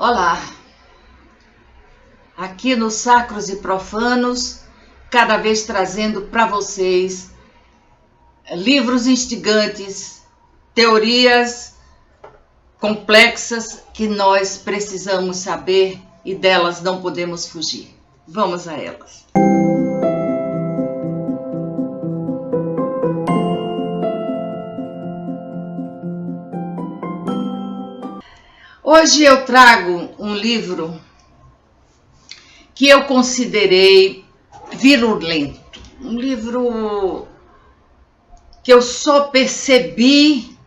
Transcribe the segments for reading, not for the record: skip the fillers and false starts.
Olá, aqui no Sacros e Profanos, cada vez trazendo para vocês livros instigantes, teorias complexas que nós precisamos saber e delas não podemos fugir. Vamos a elas. Hoje eu trago um livro que eu considerei virulento, um livro que eu só percebi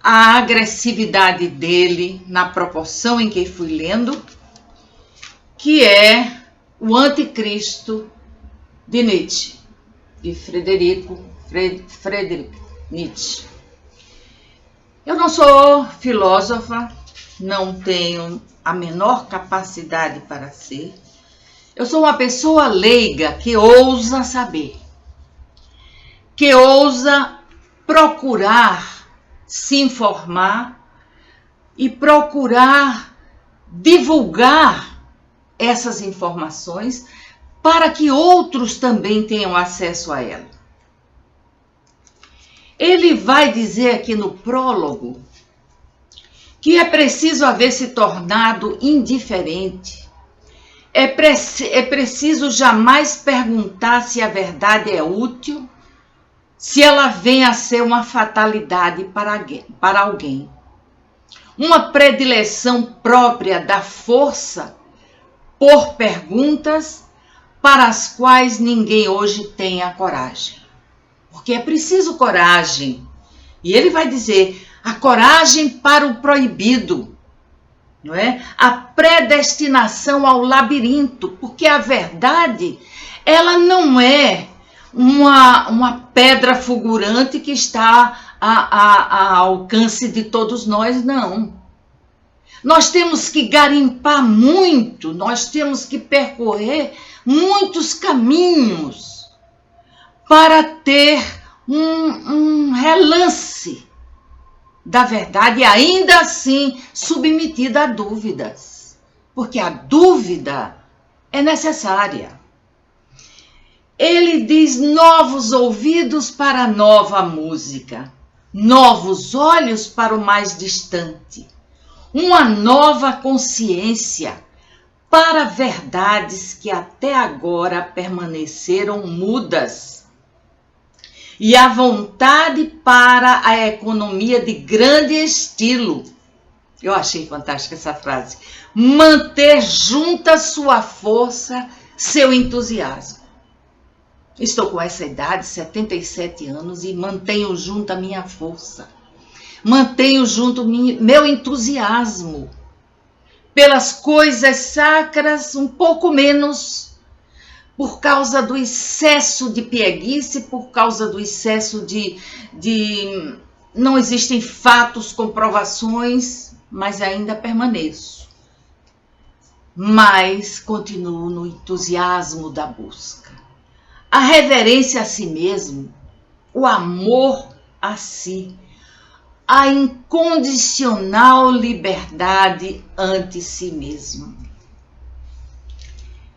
a agressividade dele na proporção em que fui lendo, que é O Anticristo de Nietzsche, de Friedrich Nietzsche. Eu não sou filósofa, não tenho a menor capacidade para ser. Eu sou uma pessoa leiga que ousa saber, que ousa procurar se informar e procurar divulgar essas informações para que outros também tenham acesso a ela. Ele vai dizer aqui no prólogo que é preciso haver se tornado indiferente. É preciso jamais perguntar se a verdade é útil, se ela vem a ser uma fatalidade para alguém. Uma predileção própria da força por perguntas para as quais ninguém hoje tem a coragem. Porque é preciso coragem. E ele vai dizer, a coragem para o proibido, não é? A predestinação ao labirinto, porque a verdade, ela não é uma pedra fulgurante que está a alcance de todos nós, não. Nós temos que garimpar muito, nós temos que percorrer muitos caminhos para ter um relance da verdade e ainda assim submetida a dúvidas, porque a dúvida é necessária. Ele diz novos ouvidos para a nova música, novos olhos para o mais distante, uma nova consciência para verdades que até agora permaneceram mudas. E a vontade para a economia de grande estilo. Eu achei fantástica essa frase. Manter junta sua força, seu entusiasmo. Estou com essa idade, 77 anos, e mantenho junto a minha força. Mantenho junto meu entusiasmo. Pelas coisas sacras, um pouco menos, por causa do excesso de pieguice, por causa do excesso de não existem fatos, comprovações, mas ainda permaneço. Mas continuo no entusiasmo da busca. A reverência a si mesmo, o amor a si, a incondicional liberdade ante si mesmo.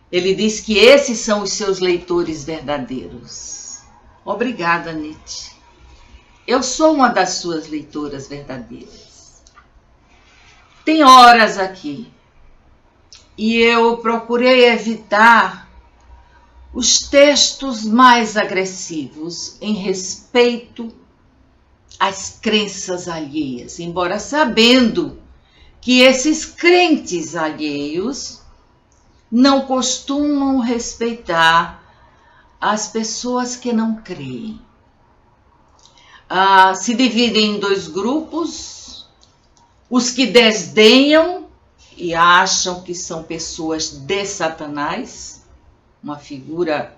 Ele diz que esses são os seus leitores verdadeiros. Obrigada, Nietzsche. Eu sou uma das suas leitoras verdadeiras. Tem horas aqui e eu procurei evitar os textos mais agressivos em respeito às crenças alheias, embora sabendo que esses crentes alheios não costumam respeitar as pessoas que não creem. Se dividem em dois grupos, os que desdenham e acham que são pessoas de Satanás, uma figura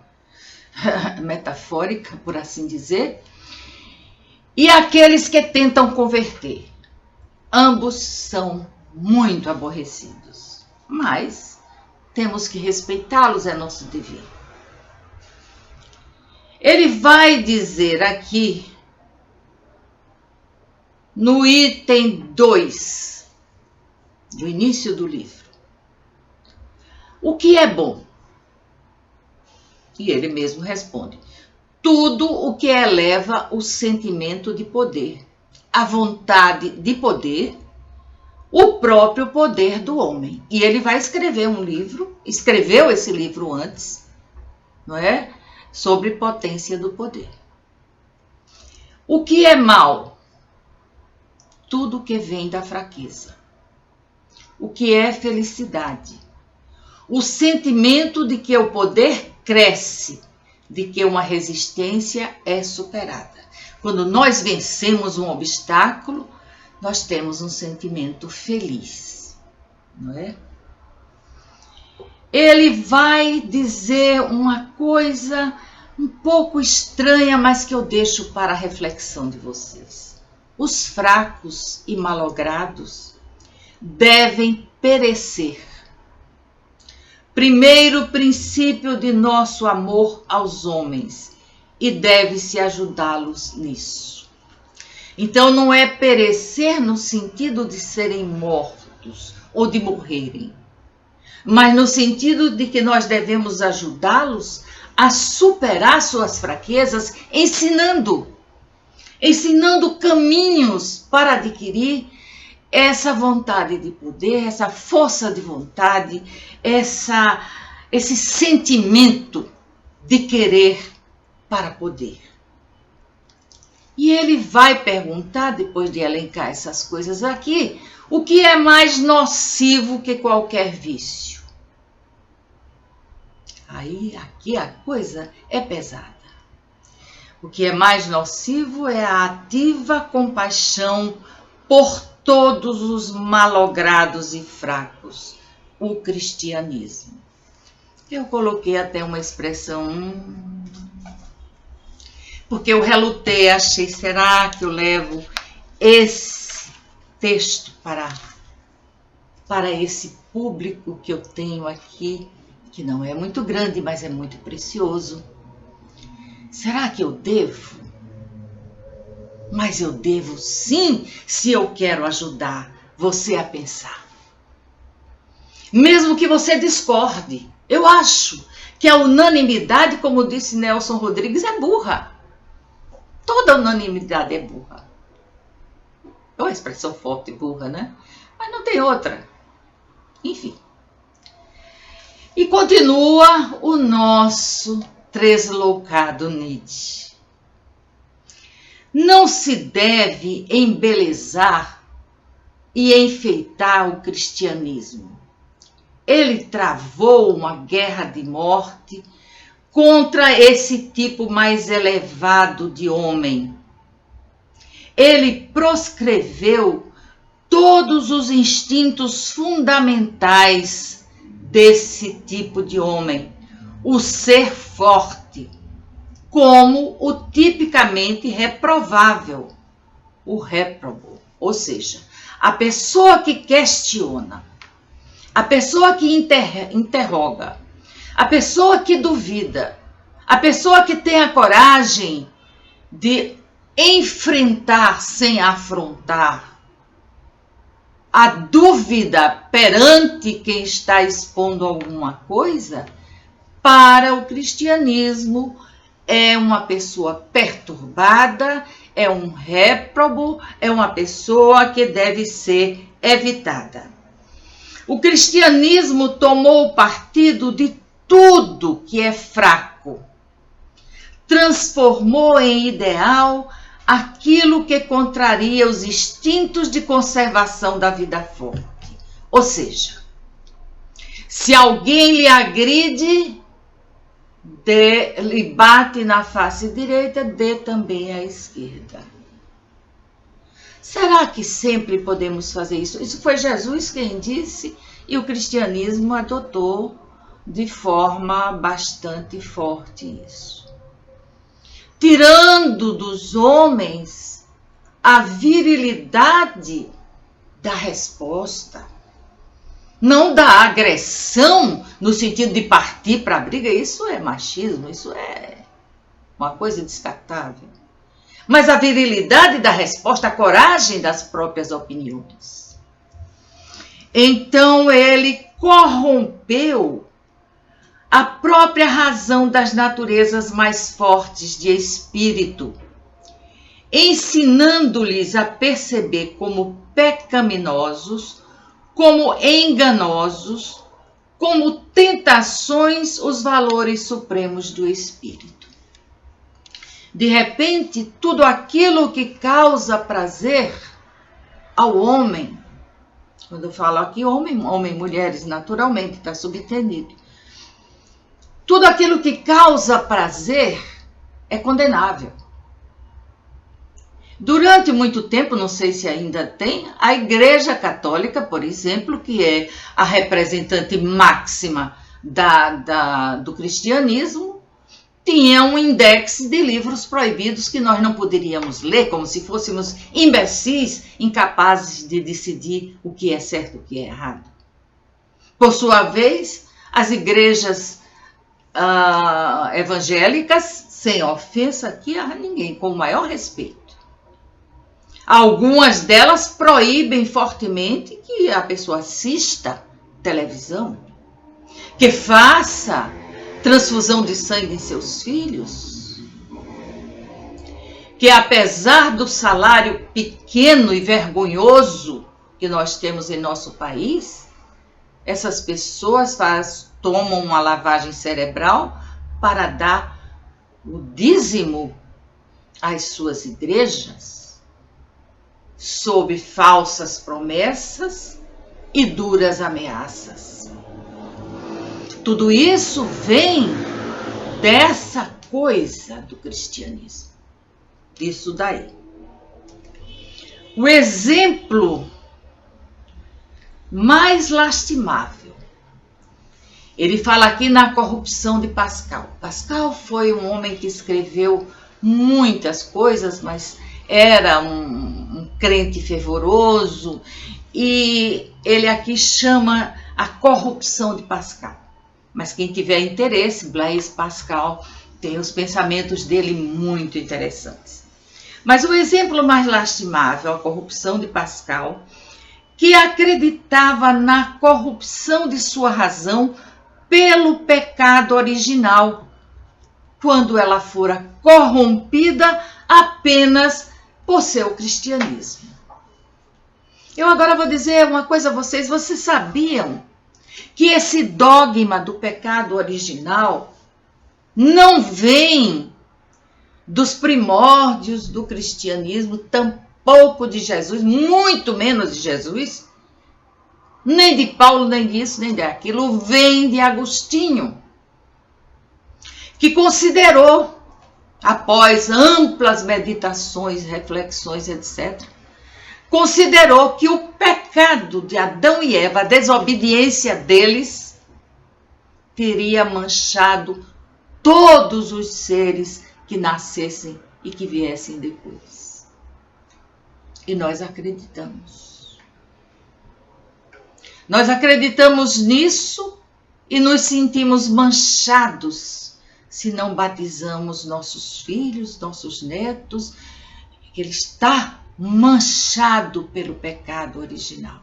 metafórica, por assim dizer, e aqueles que tentam converter. Ambos são muito aborrecidos, mas temos que respeitá-los, é nosso dever. Ele vai dizer aqui, no item 2, do início do livro. O que é bom? E ele mesmo responde: tudo o que eleva o sentimento de poder, a vontade de poder, o próprio poder do homem. E ele vai escrever um livro, escreveu esse livro antes, não é? Sobre potência do poder. O que é mal? Tudo que vem da fraqueza. O que é felicidade? O sentimento de que o poder cresce, de que uma resistência é superada. Quando nós vencemos um obstáculo, nós temos um sentimento feliz, não é? Ele vai dizer uma coisa um pouco estranha, mas que eu deixo para a reflexão de vocês. Os fracos e malogrados devem perecer. Primeiro princípio de nosso amor aos homens, e deve-se ajudá-los nisso. Então não é perecer no sentido de serem mortos ou de morrerem, mas no sentido de que nós devemos ajudá-los a superar suas fraquezas, ensinando caminhos para adquirir essa vontade de poder, essa força de vontade, esse sentimento de querer para poder. E ele vai perguntar, depois de elencar essas coisas aqui, o que é mais nocivo que qualquer vício. Aí, aqui a coisa é pesada. O que é mais nocivo é a ativa compaixão por todos os malogrados e fracos, o cristianismo. Eu coloquei até uma expressão, porque eu relutei, achei, será que eu levo esse texto para esse público que eu tenho aqui, que não é muito grande, mas é muito precioso. Será que eu devo? Mas eu devo sim, se eu quero ajudar você a pensar. Mesmo que você discorde, eu acho que a unanimidade, como disse Nelson Rodrigues, é burra. Toda unanimidade é burra. É uma expressão forte, burra, né? Mas não tem outra. Enfim. E continua o nosso tresloucado Nietzsche. Não se deve embelezar e enfeitar o cristianismo. Ele travou uma guerra de morte contra esse tipo mais elevado de homem. Ele proscreveu todos os instintos fundamentais desse tipo de homem, o ser forte, como o tipicamente reprovável, o réprobo, ou seja, a pessoa que questiona, a pessoa que interroga, a pessoa que duvida, a pessoa que tem a coragem de enfrentar sem afrontar, a dúvida perante quem está expondo alguma coisa, para o cristianismo é uma pessoa perturbada, é um réprobo, é uma pessoa que deve ser evitada. O cristianismo tomou partido de tudo que é fraco, transformou em ideal aquilo que contraria os instintos de conservação da vida forte. Ou seja, se alguém lhe agride, lhe bate na face direita, dê também à esquerda. Será que sempre podemos fazer isso? Isso foi Jesus quem disse e o cristianismo adotou de forma bastante forte isso. Tirando dos homens a virilidade da resposta, não da agressão no sentido de partir para a briga, isso é machismo, isso é uma coisa descartável. Mas a virilidade da resposta, a coragem das próprias opiniões. Então ele corrompeu a própria razão das naturezas mais fortes de espírito, ensinando-lhes a perceber como pecaminosos, como enganosos, como tentações os valores supremos do espírito. De repente, tudo aquilo que causa prazer ao homem, quando eu falo aqui homem, mulheres, naturalmente, está subentendido. Tudo aquilo que causa prazer é condenável. Durante muito tempo, não sei se ainda tem, a Igreja Católica, por exemplo, que é a representante máxima do cristianismo, tinha um index de livros proibidos que nós não poderíamos ler, como se fôssemos imbecis, incapazes de decidir o que é certo e o que é errado. Por sua vez, as igrejas evangélicas, sem ofensa aqui a ninguém, com o maior respeito, algumas delas proíbem fortemente que a pessoa assista televisão, que faça transfusão de sangue em seus filhos, que apesar do salário pequeno e vergonhoso que nós temos em nosso país, essas pessoas tomam uma lavagem cerebral para dar o dízimo às suas igrejas, sob falsas promessas e duras ameaças. Tudo isso vem dessa coisa do cristianismo. Isso daí. O exemplo mais lastimável, ele fala aqui na corrupção de Pascal. Pascal foi um homem que escreveu muitas coisas, mas era um crente fervoroso, e ele aqui chama a corrupção de Pascal. Mas quem tiver interesse, Blaise Pascal tem os pensamentos dele muito interessantes. Mas o exemplo mais lastimável, a corrupção de Pascal, que acreditava na corrupção de sua razão pelo pecado original, quando ela fora corrompida apenas por seu cristianismo. Eu agora vou dizer uma coisa a vocês. Vocês sabiam que esse dogma do pecado original não vem dos primórdios do cristianismo, tampouco de Jesus, muito menos de Jesus, nem de Paulo, nem disso, nem daquilo, vem de Agostinho, que considerou, após amplas meditações, reflexões, etc., considerou que o pecado de Adão e Eva, a desobediência deles, teria manchado todos os seres que nascessem e que viessem depois. E nós acreditamos. Nós acreditamos nisso e nos sentimos manchados se não batizamos nossos filhos, nossos netos, que ele está manchado pelo pecado original.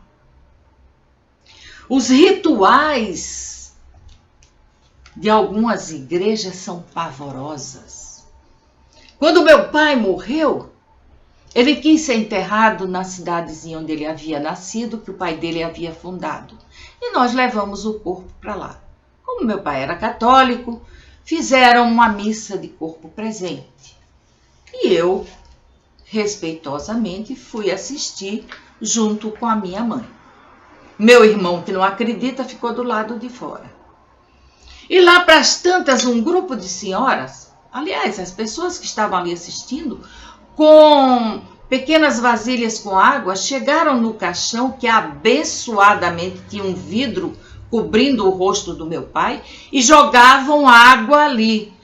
Os rituais de algumas igrejas são pavorosas. Quando meu pai morreu, ele quis ser enterrado na cidadezinha onde ele havia nascido, que o pai dele havia fundado. E nós levamos o corpo para lá. Como meu pai era católico, fizeram uma missa de corpo presente. E eu, respeitosamente, fui assistir junto com a minha mãe. Meu irmão, que não acredita, ficou do lado de fora. E lá para as tantas, um grupo de senhoras, aliás, as pessoas que estavam ali assistindo, com pequenas vasilhas com água, chegaram no caixão que abençoadamente tinha um vidro cobrindo o rosto do meu pai e jogavam água ali.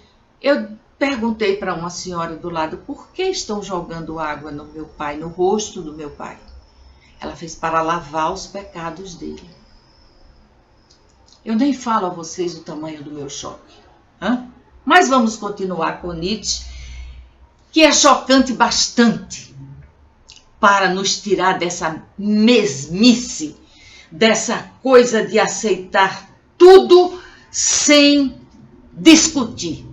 Eu perguntei para uma senhora do lado, por que estão jogando água no meu pai, no rosto do meu pai? Ela fez para lavar os pecados dele. Eu nem falo a vocês o tamanho do meu choque. Mas vamos continuar com Nietzsche, que é chocante bastante para nos tirar dessa mesmice dessa coisa de aceitar tudo sem discutir.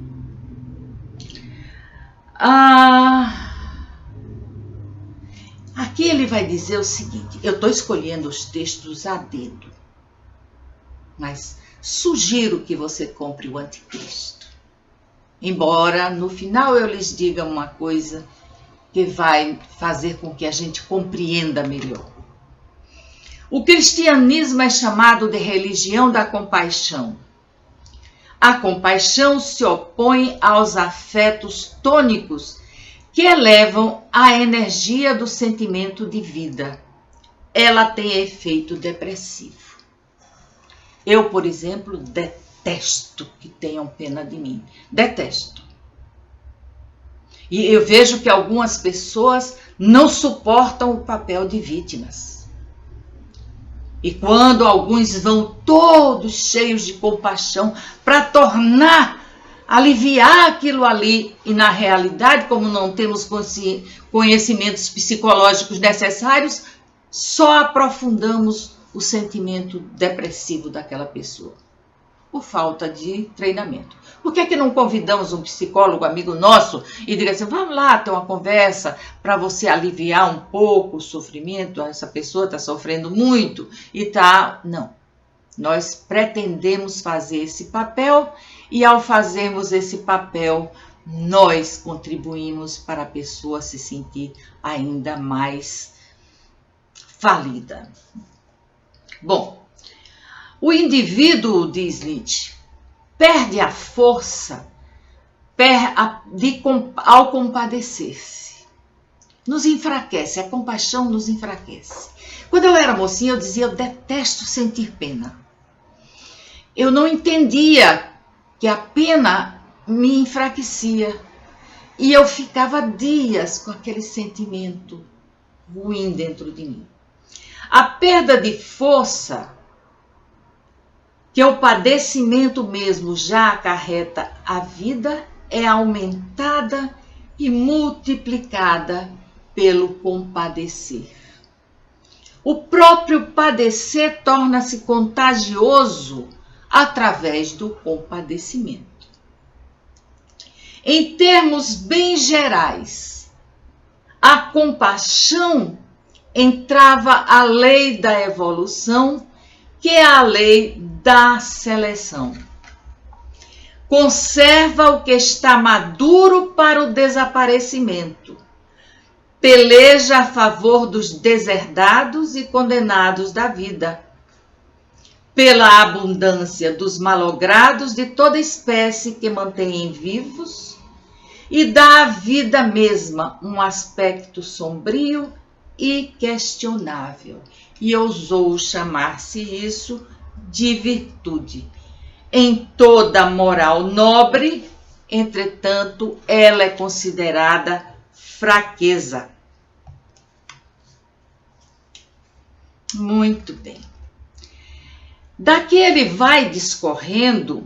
Aqui ele vai dizer o seguinte, eu estou escolhendo os textos a dedo, mas sugiro que você compre o Anticristo. Embora no final eu lhes diga uma coisa que vai fazer com que a gente compreenda melhor. O cristianismo é chamado de religião da compaixão. A compaixão se opõe aos afetos tônicos que elevam a energia do sentimento de vida. Ela tem efeito depressivo. Eu, por exemplo, detesto que tenham pena de mim. Detesto. E eu vejo que algumas pessoas não suportam o papel de vítimas. E quando alguns vão todos cheios de compaixão para aliviar aquilo ali, e na realidade, como não temos conhecimentos psicológicos necessários, só aprofundamos o sentimento depressivo daquela pessoa, por falta de treinamento. Por que não convidamos um psicólogo, amigo nosso, e diga assim, vamos lá ter uma conversa para você aliviar um pouco o sofrimento, essa pessoa está sofrendo muito e tá... Não, nós pretendemos fazer esse papel e ao fazermos esse papel, nós contribuímos para a pessoa se sentir ainda mais falida. Bom, o indivíduo, diz Nietzsche, perde a força ao compadecer-se. Nos enfraquece, a compaixão nos enfraquece. Quando eu era mocinha, eu dizia, eu detesto sentir pena. Eu não entendia que a pena me enfraquecia. E eu ficava dias com aquele sentimento ruim dentro de mim. A perda de força que o padecimento mesmo já acarreta à vida é aumentada e multiplicada pelo compadecer. O próprio padecer torna-se contagioso através do compadecimento. Em termos bem gerais, a compaixão entrava a lei da evolução, que é a lei da seleção. Conserva o que está maduro para o desaparecimento. Peleja a favor dos deserdados e condenados da vida. Pela abundância dos malogrados de toda espécie que mantêm vivos e dá à vida mesma um aspecto sombrio e questionável. E ousou chamar-se isso de virtude. Em toda moral nobre, entretanto, ela é considerada fraqueza. Muito bem. Daqui ele vai discorrendo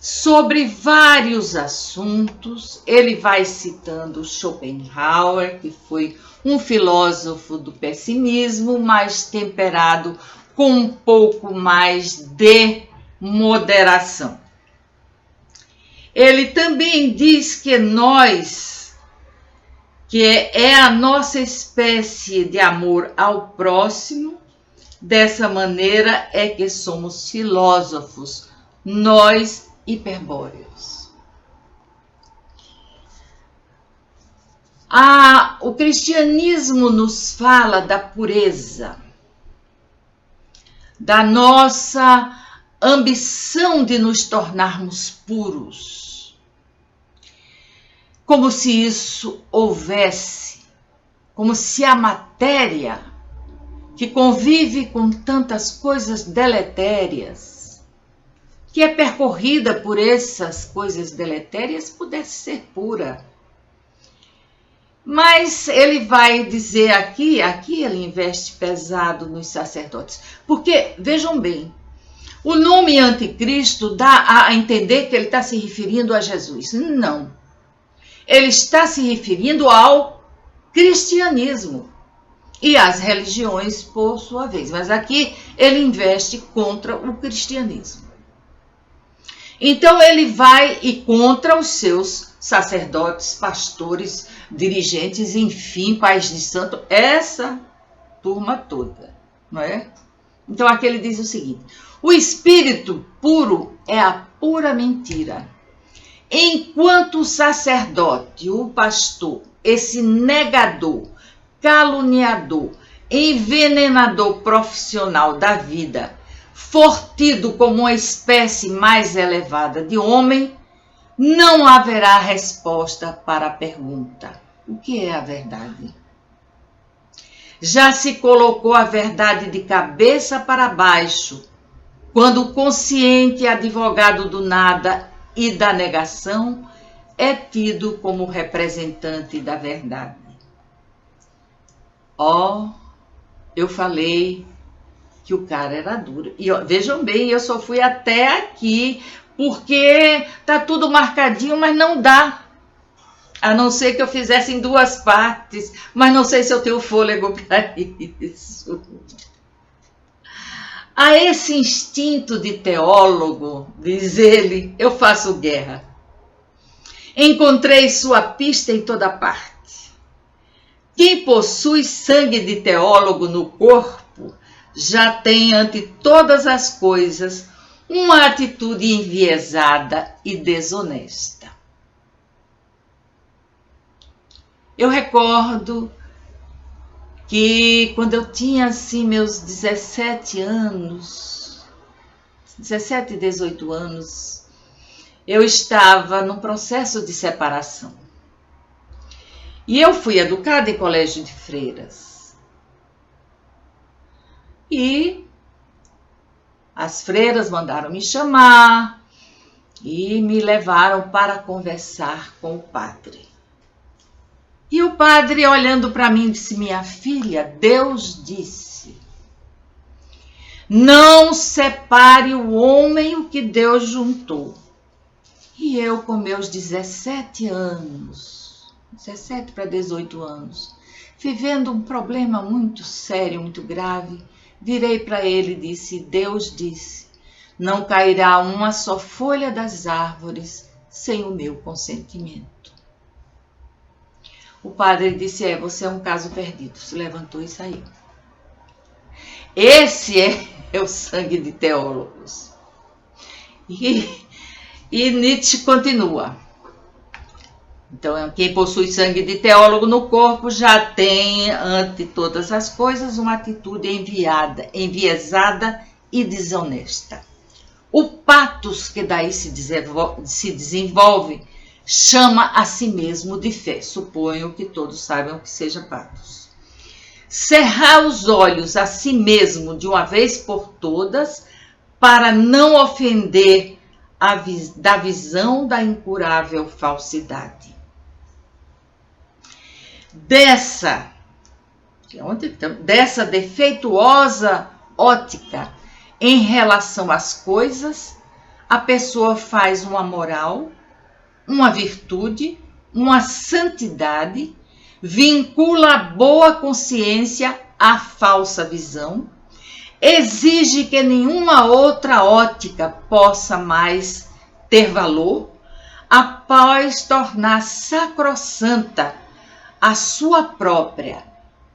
sobre vários assuntos. Ele vai citando Schopenhauer, que foi um filósofo do pessimismo, mas temperado com um pouco mais de moderação. Ele também diz que nós, que é a nossa espécie de amor ao próximo, dessa maneira é que somos filósofos, nós hiperbóreos. O cristianismo nos fala da pureza, da nossa ambição de nos tornarmos puros, como se isso houvesse, como se a matéria que convive com tantas coisas deletérias, que é percorrida por essas coisas deletérias, pudesse ser pura. Mas ele vai dizer aqui ele investe pesado nos sacerdotes. Porque, vejam bem, o nome anticristo dá a entender que ele está se referindo a Jesus. Não. Ele está se referindo ao cristianismo. e as religiões por sua vez. Mas aqui ele investe contra o cristianismo. Então ele vai e contra os seus sacerdotes, pastores, dirigentes, enfim, pais de santo, essa turma toda, não é? Então aqui ele diz o seguinte: o espírito puro é a pura mentira. Enquanto o sacerdote, o pastor, esse negador, caluniador, envenenador profissional da vida, for tido como uma espécie mais elevada de homem, não haverá resposta para a pergunta: o que é a verdade? Já se colocou a verdade de cabeça para baixo, quando o consciente advogado do nada e da negação é tido como representante da verdade. Eu falei que o cara era duro. E vejam bem, eu só fui até aqui, porque tá tudo marcadinho, mas não dá. A não ser que eu fizesse em 2 partes, mas não sei se eu tenho fôlego para isso. A esse instinto de teólogo, diz ele, eu faço guerra. Encontrei sua pista em toda parte. Quem possui sangue de teólogo no corpo já tem ante todas as coisas uma atitude enviesada e desonesta. Eu recordo que quando eu tinha assim meus 17 anos, 17 e 18 anos, eu estava num processo de separação. E eu fui educada em colégio de freiras. E as freiras mandaram me chamar e me levaram para conversar com o padre. E o padre, olhando para mim, disse: minha filha, Deus disse, não separe o homem o que Deus juntou. E eu, com meus 17 anos, 17 para 18 anos, vivendo um problema muito sério, muito grave, virei para ele e disse: Deus disse, não cairá uma só folha das árvores sem o meu consentimento. O padre disse: você é um caso perdido. Se levantou e saiu. Esse é o sangue de teólogos. E Nietzsche continua. Então, quem possui sangue de teólogo no corpo já tem, ante todas as coisas, uma atitude enviesada e desonesta. O patos que daí se desenvolve chama a si mesmo de fé. Suponho que todos saibam que seja patos. Cerrar os olhos a si mesmo de uma vez por todas para não ofender da visão da incurável falsidade. Dessa defeituosa ótica em relação às coisas, a pessoa faz uma moral, uma virtude, uma santidade, vincula a boa consciência à falsa visão, exige que nenhuma outra ótica possa mais ter valor, após tornar sacrossanta a sua própria,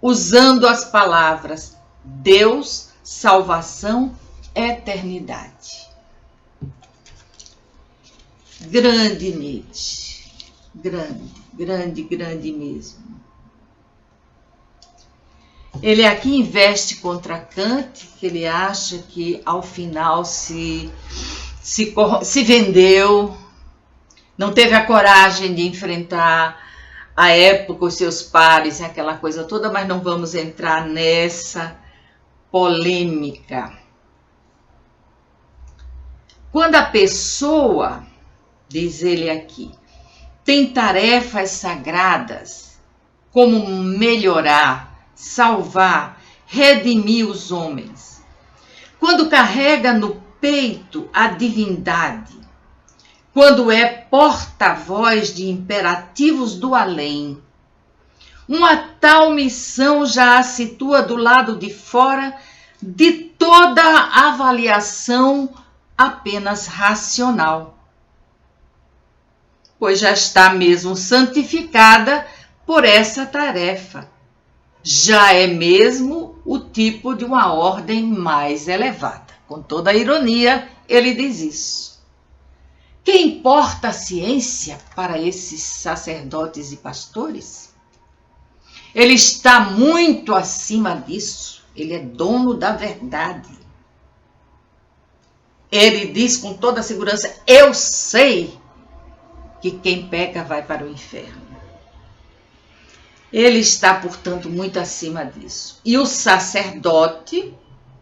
usando as palavras Deus, salvação, eternidade. Grande Nietzsche, grande mesmo. Ele aqui investe contra Kant, que ele acha que ao final se vendeu, não teve a coragem de enfrentar a época, os seus pares, aquela coisa toda, mas não vamos entrar nessa polêmica. Quando a pessoa, diz ele aqui, tem tarefas sagradas, como melhorar, salvar, redimir os homens. Quando carrega no peito a divindade, quando é porta-voz de imperativos do além, Uma tal missão já a situa do lado de fora de toda avaliação apenas racional, pois já está mesmo santificada por essa tarefa. Já é mesmo o tipo de uma ordem mais elevada. Com toda a ironia, ele diz isso. Que importa a ciência para esses sacerdotes e pastores? Ele está muito acima disso. Ele é dono da verdade. Ele diz com toda segurança: eu sei que quem peca vai para o inferno. Ele está, portanto, muito acima disso. E o sacerdote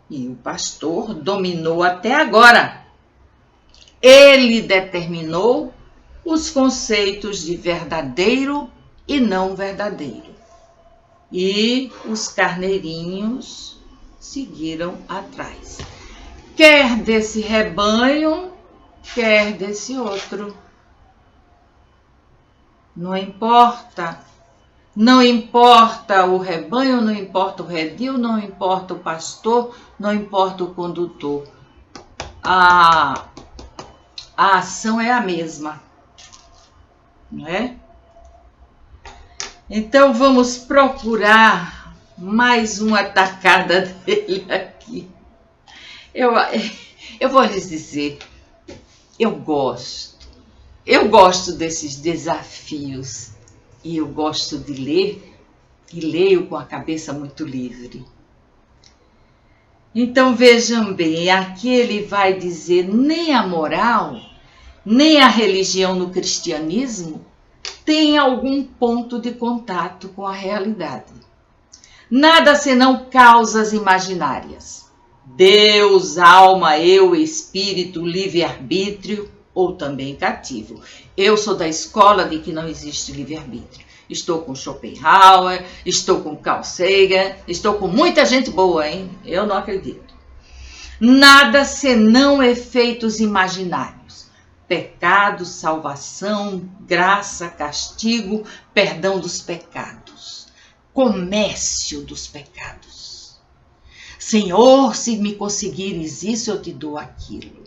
e o pastor dominou até agora. Ele determinou os conceitos de verdadeiro e não verdadeiro. E os carneirinhos seguiram atrás. Quer desse rebanho, quer desse outro. Não importa. Não importa o rebanho, não importa o redil, não importa o pastor, não importa o condutor. A ação é a mesma, não é? Então vamos procurar mais uma tacada dele aqui. Eu vou lhes dizer, eu gosto desses desafios. E eu gosto de ler, e leio com a cabeça muito livre. Então vejam bem, aqui ele vai dizer: nem a moral, nem a religião no cristianismo tem algum ponto de contato com a realidade. Nada senão causas imaginárias. Deus, alma, eu, espírito, livre-arbítrio, ou também cativo. Eu sou da escola de que não existe livre-arbítrio. Estou com Schopenhauer, estou com Carl Sagan, estou com muita gente boa, hein? Eu não acredito. Nada senão efeitos imaginários. Pecado, salvação, graça, castigo, perdão dos pecados. Comércio dos pecados. Senhor, se me conseguires isso, eu te dou aquilo.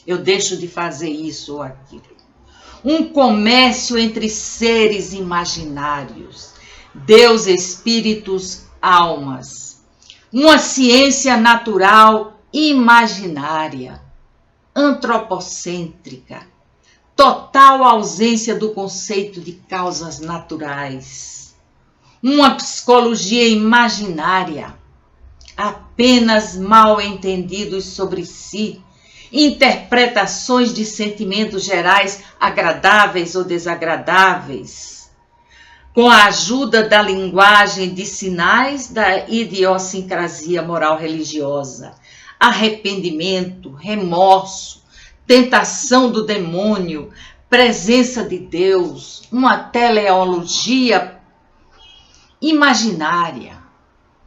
Eu deixo de fazer isso ou aquilo. Um comércio entre seres imaginários, Deus, espíritos, almas. Uma ciência natural imaginária, antropocêntrica, total ausência do conceito de causas naturais. Uma psicologia imaginária, apenas mal entendidos sobre si, interpretações de sentimentos gerais agradáveis ou desagradáveis, com a ajuda da linguagem de sinais da idiosincrasia moral religiosa, arrependimento, remorso, tentação do demônio, presença de Deus, uma teleologia imaginária,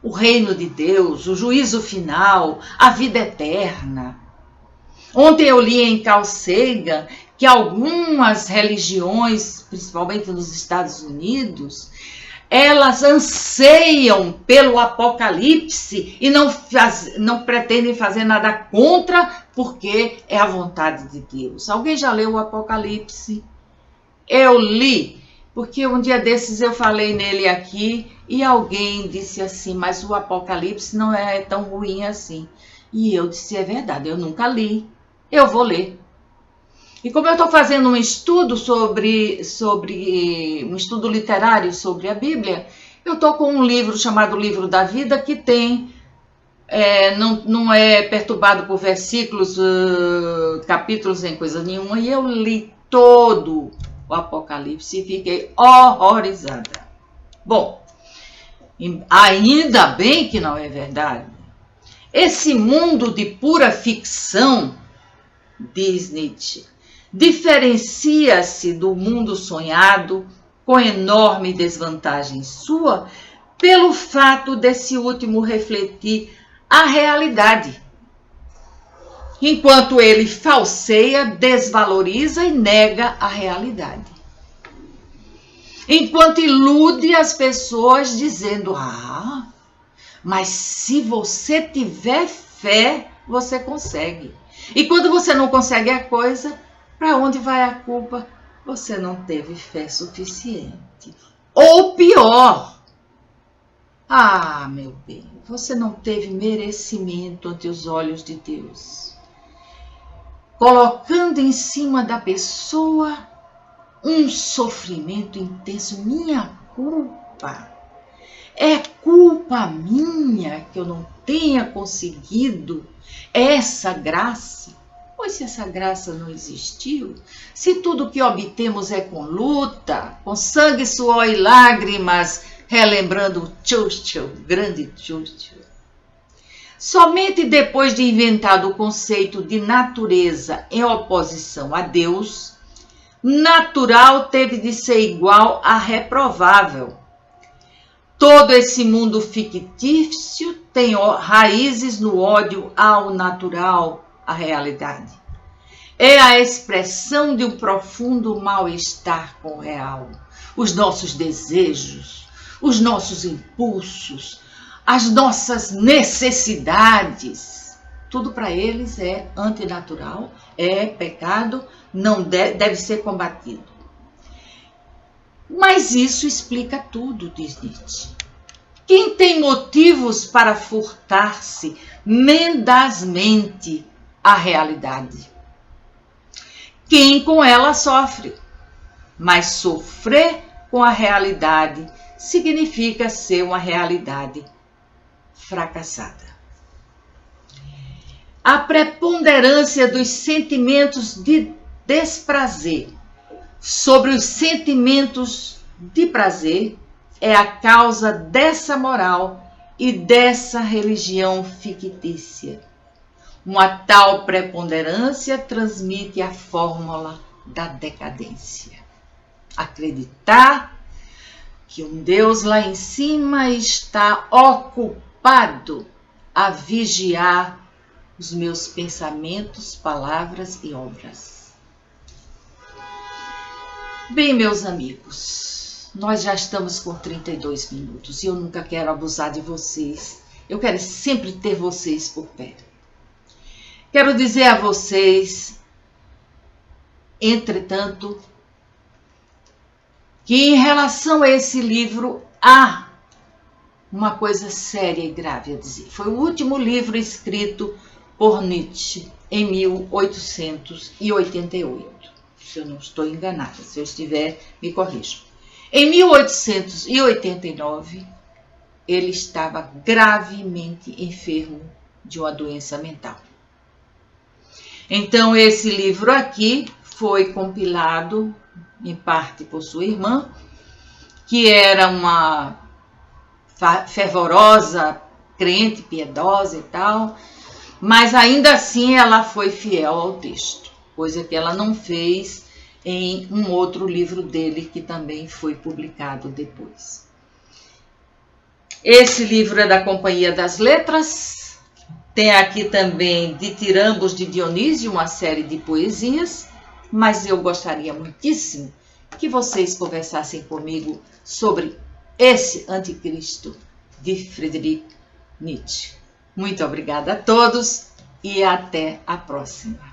o reino de Deus, o juízo final, a vida eterna. Ontem eu li em Carl Sagan que algumas religiões, principalmente nos Estados Unidos, elas anseiam pelo apocalipse e não pretendem fazer nada contra, porque é a vontade de Deus. Alguém já leu o Apocalipse? Eu li, porque um dia desses eu falei nele aqui e alguém disse assim: mas o Apocalipse não é tão ruim assim. E eu disse: é verdade, eu nunca li. Eu vou ler. E como eu estou fazendo um estudo um estudo literário sobre a Bíblia, eu estou com um livro chamado Livro da Vida, que tem, não é perturbado por versículos, capítulos, nem coisa nenhuma, e eu li todo o Apocalipse e fiquei horrorizada. Bom, ainda bem que não é verdade. Esse mundo de pura ficção, diz Nietzsche, diferencia-se do mundo sonhado, com enorme desvantagem sua, pelo fato desse último refletir a realidade, enquanto ele falseia, desvaloriza e nega a realidade. enquanto ilude as pessoas dizendo: ah, mas se você tiver fé, você consegue. E quando você não consegue a coisa, para onde vai a culpa? Você não teve fé suficiente. Ou pior, ah, meu bem, você não teve merecimento ante os olhos de Deus. Colocando em cima da pessoa um sofrimento intenso. Minha culpa. É culpa minha que eu não tenha conseguido essa graça. Pois se essa graça não existiu, se tudo que obtemos é com luta, com sangue, suor e lágrimas, relembrando Churchill, grande Churchill. Somente depois de inventado o conceito de natureza em oposição a Deus, natural teve de ser igual a reprovável. Todo esse mundo fictício tem raízes no ódio ao natural, à realidade. É a expressão de um profundo mal-estar com o real. Os nossos desejos, os nossos impulsos, as nossas necessidades, tudo para eles é antinatural, é pecado, não deve ser combatido. Mas isso explica tudo, diz Nietzsche. Quem tem motivos para furtar-se mendazmente à realidade? Quem com ela sofre. Mas sofrer com a realidade significa ser uma realidade fracassada. A preponderância dos sentimentos de desprazer sobre os sentimentos de prazer é a causa dessa moral e dessa religião fictícia. Uma tal preponderância transmite a fórmula da decadência. Acreditar que um Deus lá em cima está ocupado a vigiar os meus pensamentos, palavras e obras. Bem, meus amigos, nós já estamos com 32 minutos e eu nunca quero abusar de vocês. Eu quero sempre ter vocês por perto. Quero dizer a vocês, entretanto, que em relação a esse livro há uma coisa séria e grave a dizer. Foi o último livro escrito por Nietzsche em 1888. Se eu não estou enganada, se eu estiver, me corrijam. Em 1889, ele estava gravemente enfermo de uma doença mental. Então, esse livro aqui foi compilado, em parte por sua irmã, que era uma fervorosa, crente, piedosa e tal, mas ainda assim ela foi fiel ao texto, coisa que ela não fez em um outro livro dele que também foi publicado depois. Esse livro é da Companhia das Letras. Tem aqui também Ditirambos de Dionísio, uma série de poesias, mas eu gostaria muitíssimo que vocês conversassem comigo sobre esse anticristo de Friedrich Nietzsche. Muito obrigada a todos e até a próxima.